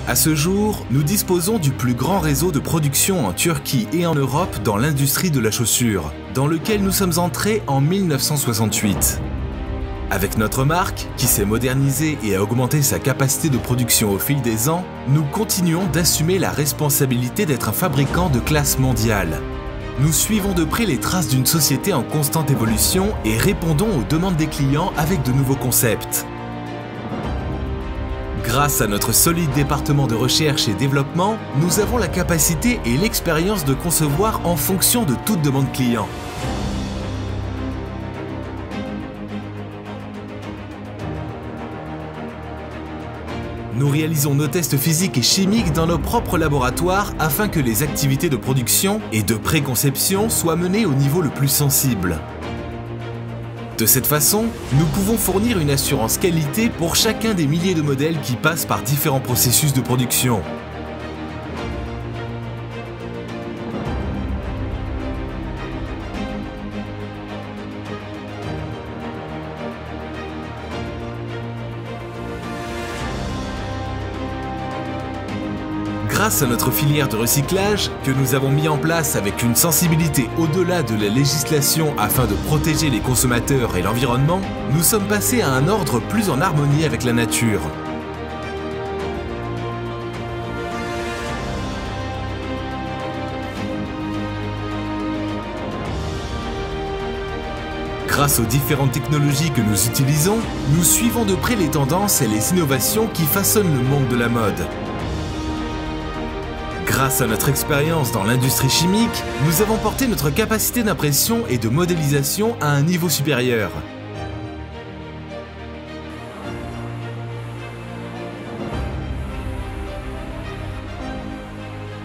À ce jour, nous disposons du plus grand réseau de production en Turquie et en Europe dans l'industrie de la chaussure, dans lequel nous sommes entrés en 1968. Avec notre marque, qui s'est modernisée et a augmenté sa capacité de production au fil des ans, nous continuons d'assumer la responsabilité d'être un fabricant de classe mondiale. Nous suivons de près les traces d'une société en constante évolution et répondons aux demandes des clients avec de nouveaux concepts. Grâce à notre solide département de recherche et développement, nous avons la capacité et l'expérience de concevoir en fonction de toute demande client. Nous réalisons nos tests physiques et chimiques dans nos propres laboratoires afin que les activités de production et de préconception soient menées au niveau le plus sensible. De cette façon, nous pouvons fournir une assurance qualité pour chacun des milliers de modèles qui passent par différents processus de production. Grâce à notre filière de recyclage, que nous avons mis en place avec une sensibilité au-delà de la législation afin de protéger les consommateurs et l'environnement, nous sommes passés à un ordre plus en harmonie avec la nature. Grâce aux différentes technologies que nous utilisons, nous suivons de près les tendances et les innovations qui façonnent le monde de la mode. Grâce à notre expérience dans l'industrie chimique, nous avons porté notre capacité d'impression et de modélisation à un niveau supérieur.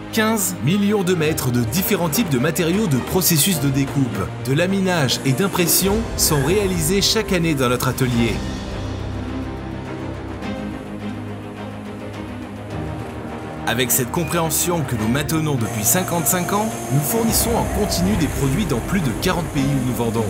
« 15 millions de mètres de différents types de matériaux de processus de découpe, de laminage et d'impression sont réalisés chaque année dans notre atelier. Avec cette compréhension que nous maintenons depuis 55 ans, nous fournissons en continu des produits dans plus de 40 pays où nous vendons.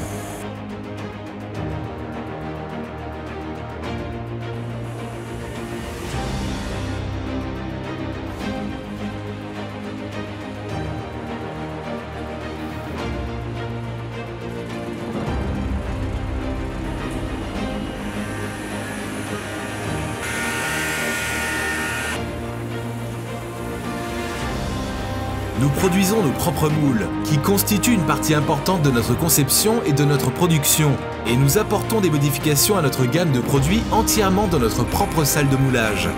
Nous produisons nos propres moules, qui constituent une partie importante de notre conception et de notre production, et nous apportons des modifications à notre gamme de produits entièrement dans notre propre salle de moulage.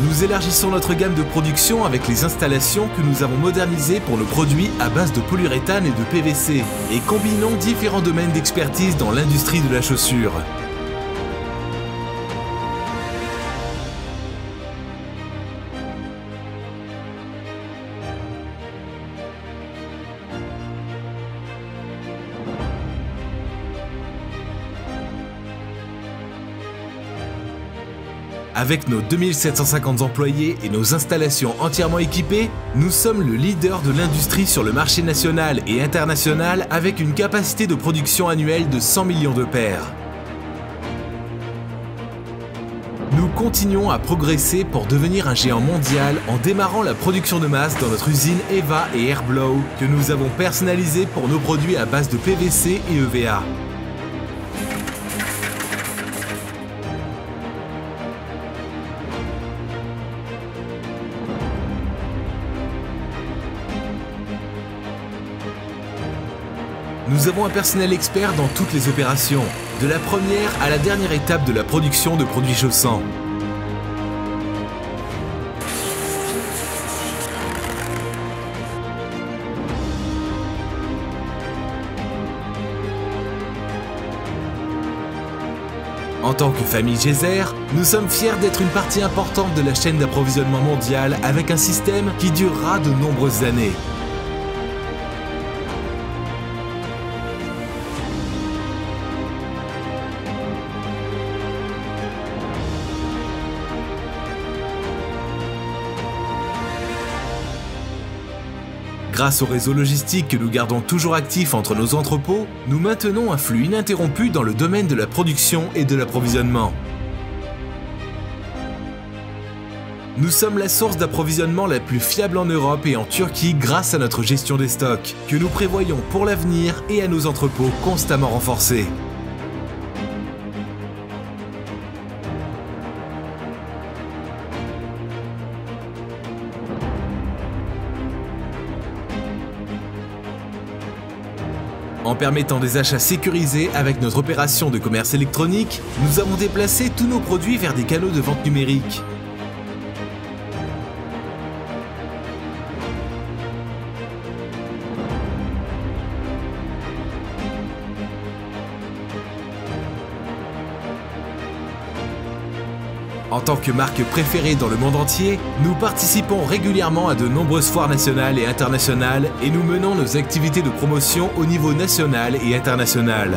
Nous élargissons notre gamme de production avec les installations que nous avons modernisées pour nos produits à base de polyuréthane et de PVC et combinons différents domaines d'expertise dans l'industrie de la chaussure. Avec nos 2750 employés et nos installations entièrement équipées, nous sommes le leader de l'industrie sur le marché national et international avec une capacité de production annuelle de 100 millions de paires. Nous continuons à progresser pour devenir un géant mondial en démarrant la production de masse dans notre usine EVA et Airblow que nous avons personnalisée pour nos produits à base de PVC et EVA. Nous avons un personnel expert dans toutes les opérations, de la première à la dernière étape de la production de produits chaussants. En tant que famille Geyser, nous sommes fiers d'être une partie importante de la chaîne d'approvisionnement mondiale avec un système qui durera de nombreuses années. Grâce au réseau logistique que nous gardons toujours actif entre nos entrepôts, nous maintenons un flux ininterrompu dans le domaine de la production et de l'approvisionnement. Nous sommes la source d'approvisionnement la plus fiable en Europe et en Turquie grâce à notre gestion des stocks, que nous prévoyons pour l'avenir et à nos entrepôts constamment renforcés. En permettant des achats sécurisés avec notre opération de commerce électronique, nous avons déplacé tous nos produits vers des canaux de vente numériques. En tant que marque préférée dans le monde entier, nous participons régulièrement à de nombreuses foires nationales et internationales et nous menons nos activités de promotion au niveau national et international.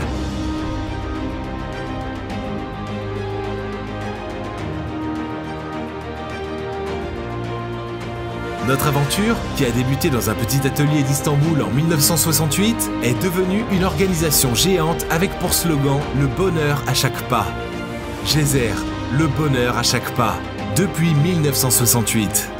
Notre aventure, qui a débuté dans un petit atelier d'Istanbul en 1968, est devenue une organisation géante avec pour slogan « Le bonheur à chaque pas ». Gezer, le bonheur à chaque pas, depuis 1968.